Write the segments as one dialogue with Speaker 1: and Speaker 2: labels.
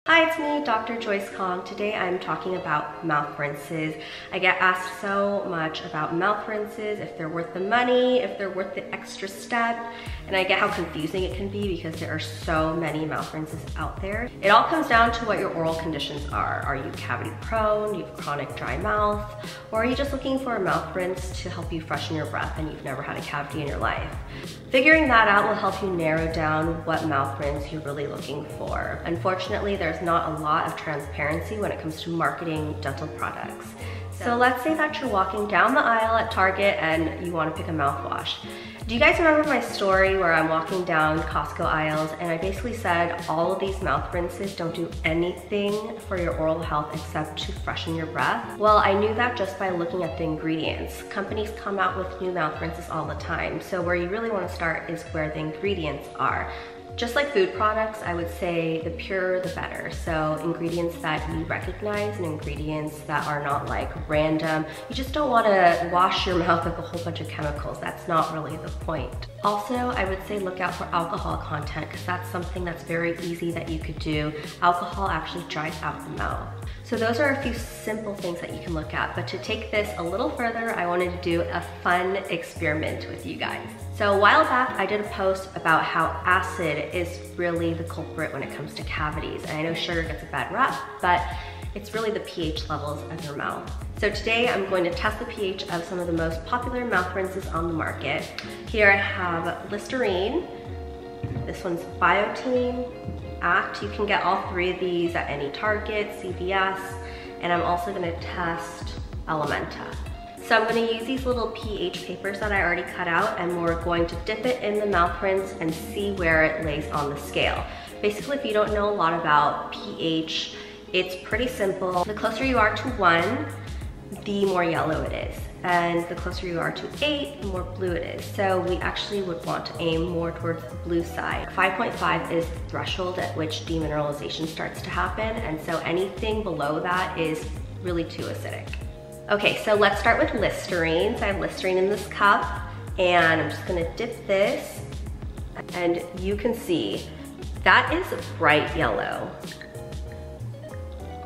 Speaker 1: Hi, it's me, Dr. Joyce Kahng. Today I'm talking about mouth rinses. I get asked so much about mouth rinses, if they're worth the money, if they're worth the extra step, and I get how confusing it can be because there are so many mouth rinses out there. It all comes down to what your oral conditions are. Are you cavity prone, you have chronic dry mouth, or are you just looking for a mouth rinse to help you freshen your breath and you've never had a cavity in your life? Figuring that out will help you narrow down what mouth rinse you're really looking for. Unfortunately, there's not a lot of transparency when it comes to marketing dental products. So let's say that you're walking down the aisle at Target and you want to pick a mouthwash. Do you guys remember my story where I'm walking down Costco aisles and I basically said all of these mouth rinses don't do anything for your oral health except to freshen your breath? Well, I knew that just by looking at the ingredients. Companies come out with new mouth rinses all the time, so where you really want to start is where the ingredients are. Just like food products, I would say the purer the better. So ingredients that you recognize and ingredients that are not like random. You just don't want to wash your mouth with a whole bunch of chemicals. That's not really the point. Also, I would say look out for alcohol content because that's something that's very easy that you could do. Alcohol actually dries out the mouth. So those are a few simple things that you can look at, but to take this a little further, I wanted to do a fun experiment with you guys. So a while back, I did a post about how acid is really the culprit when it comes to cavities. And I know sugar gets a bad rap, but it's really the pH levels of your mouth. So today I'm going to test the pH of some of the most popular mouth rinses on the market. Here I have Listerine. This one's Biotene. You can get all three of these at any Target, CVS, and I'm also gonna test Elementa. So I'm gonna use these little pH papers that I already cut out and we're going to dip it in the mouth rinse and see where it lays on the scale. Basically, if you don't know a lot about pH, it's pretty simple. The closer you are to 1, the more yellow it is. And the closer you are to 8, the more blue it is. So we actually would want to aim more towards the blue side. 5.5 is the threshold at which demineralization starts to happen. And so anything below that is really too acidic. Okay, so let's start with Listerine. So I have Listerine in this cup and I'm just gonna dip this. And you can see that is bright yellow.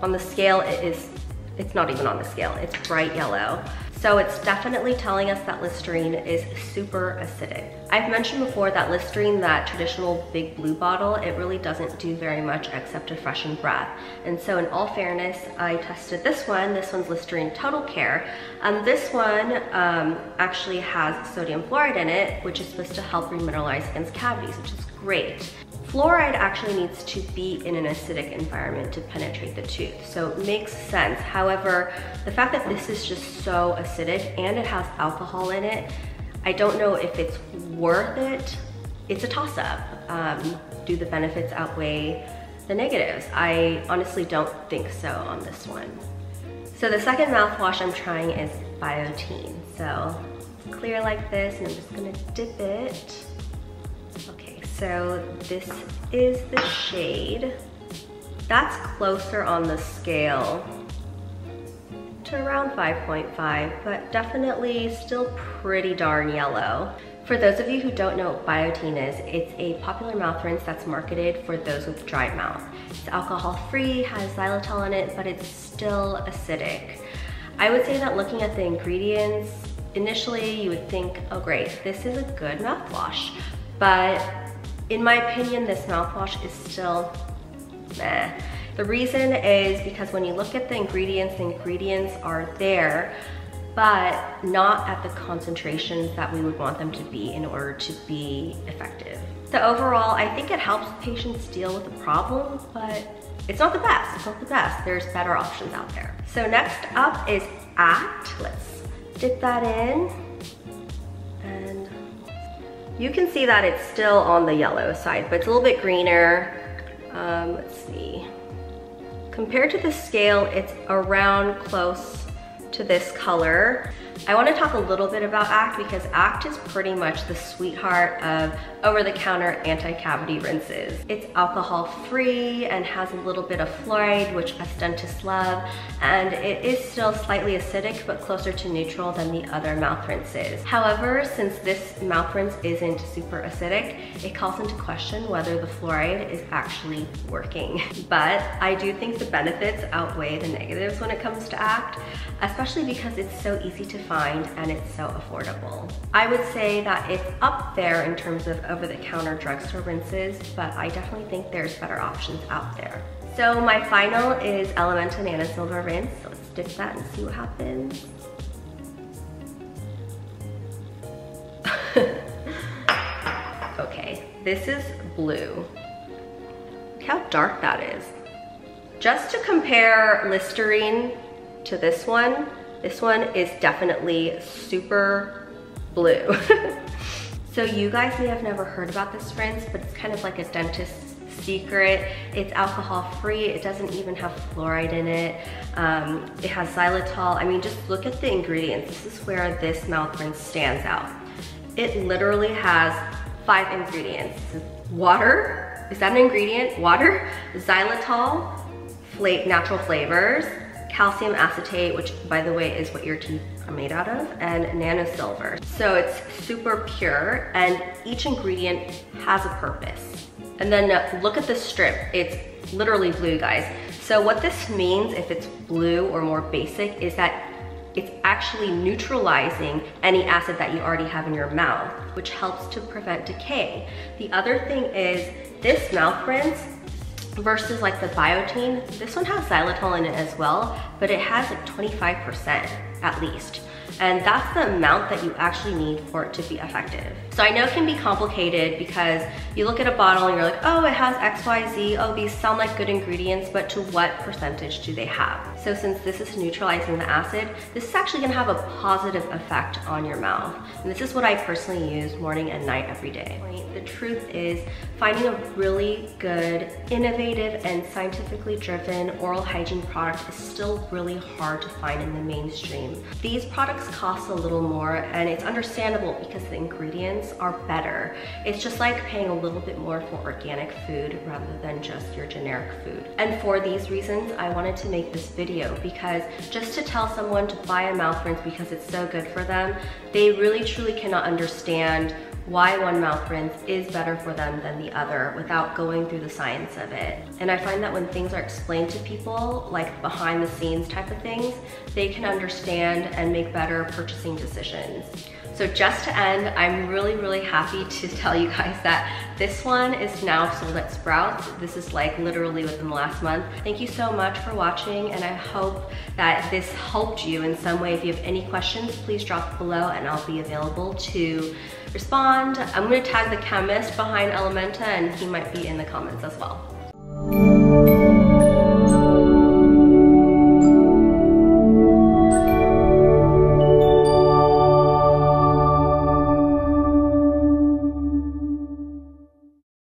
Speaker 1: On the scale, it's not even on the scale, it's bright yellow. So it's definitely telling us that Listerine is super acidic. I've mentioned before that Listerine, that traditional big blue bottle, it really doesn't do very much except to freshen breath. And so in all fairness, I tested this one's Listerine Total Care. This one actually has sodium fluoride in it, which is supposed to help remineralize against cavities, which is great. Fluoride actually needs to be in an acidic environment to penetrate the tooth, so it makes sense. However, the fact that this is just so acidic and it has alcohol in it, I don't know if it's worth it. It's a toss-up. Do the benefits outweigh the negatives? I honestly don't think so on this one. So the second mouthwash I'm trying is Biotene. So it's clear like this, and I'm just gonna dip it. So this is the shade. That's closer on the scale to around 5.5, but definitely still pretty darn yellow. For those of you who don't know what Biotene is, it's a popular mouth rinse that's marketed for those with dry mouth. It's alcohol-free, has xylitol in it, but it's still acidic. I would say that looking at the ingredients, initially you would think, oh great, this is a good mouthwash, but in my opinion, this mouthwash is still meh. The reason is because when you look at the ingredients are there, but not at the concentrations that we would want them to be in order to be effective. So overall, I think it helps patients deal with the problem, but it's not the best. It's not the best. There's better options out there. So next up is Act. Let's dip that in. And you can see that it's still on the yellow side, but it's a little bit greener. Let's see. Compared to the scale, it's around close to this color. I want to talk a little bit about ACT because ACT is pretty much the sweetheart of over-the-counter anti-cavity rinses. It's alcohol-free and has a little bit of fluoride, which us dentists love, and it is still slightly acidic but closer to neutral than the other mouth rinses. However, since this mouth rinse isn't super acidic, it calls into question whether the fluoride is actually working. But I do think the benefits outweigh the negatives when it comes to ACT, especially because it's so easy to find and it's so affordable. I would say that it's up there in terms of over-the-counter drugstore rinses, but I definitely think there's better options out there. So my final is Elementa Nano Silver Rinse. So let's dip that and see what happens. Okay, this is blue. Look how dark that is. Just to compare Listerine to this one is definitely super blue. So you guys may have never heard about this rinse, but it's kind of like a dentist's secret. It's alcohol free. It doesn't even have fluoride in it. It has xylitol. I mean, just look at the ingredients. This is where this mouth rinse stands out. It literally has 5 ingredients. Water, is that an ingredient? Water, xylitol, natural flavors, calcium acetate, which by the way is what your teeth are made out of, and nano silver. So it's super pure and each ingredient has a purpose. And then look at the strip. It's literally blue, guys. So what this means, if it's blue or more basic, is that it's actually neutralizing any acid that you already have in your mouth, which helps to prevent decay. The other thing is this mouth rinse versus like the Biotene, this one has xylitol in it as well, but it has like 25% at least. And that's the amount that you actually need for it to be effective. So I know it can be complicated because you look at a bottle and you're like, oh, it has X, Y, Z. Oh, these sound like good ingredients, but to what percentage do they have? So since this is neutralizing the acid, this is actually gonna have a positive effect on your mouth. And this is what I personally use morning and night every day. The truth is, finding a really good, innovative, and scientifically driven oral hygiene product is still really hard to find in the mainstream. These products cost a little more, and it's understandable because the ingredients are better. It's just like paying a little bit more for organic food rather than just your generic food. And for these reasons, I wanted to make this video because just to tell someone to buy a mouth rinse because it's so good for them, they really truly cannot understand why one mouth rinse is better for them than the other without going through the science of it. And I find that when things are explained to people, like behind the scenes type of things, they can understand and make better purchasing decisions. So just to end, I'm really, really happy to tell you guys that this one is now sold at Sprouts. This is like literally within the last month. Thank you so much for watching, and I hope that this helped you in some way. If you have any questions, please drop below and I'll be available to respond. I'm gonna tag the chemist behind Elementa and he might be in the comments as well.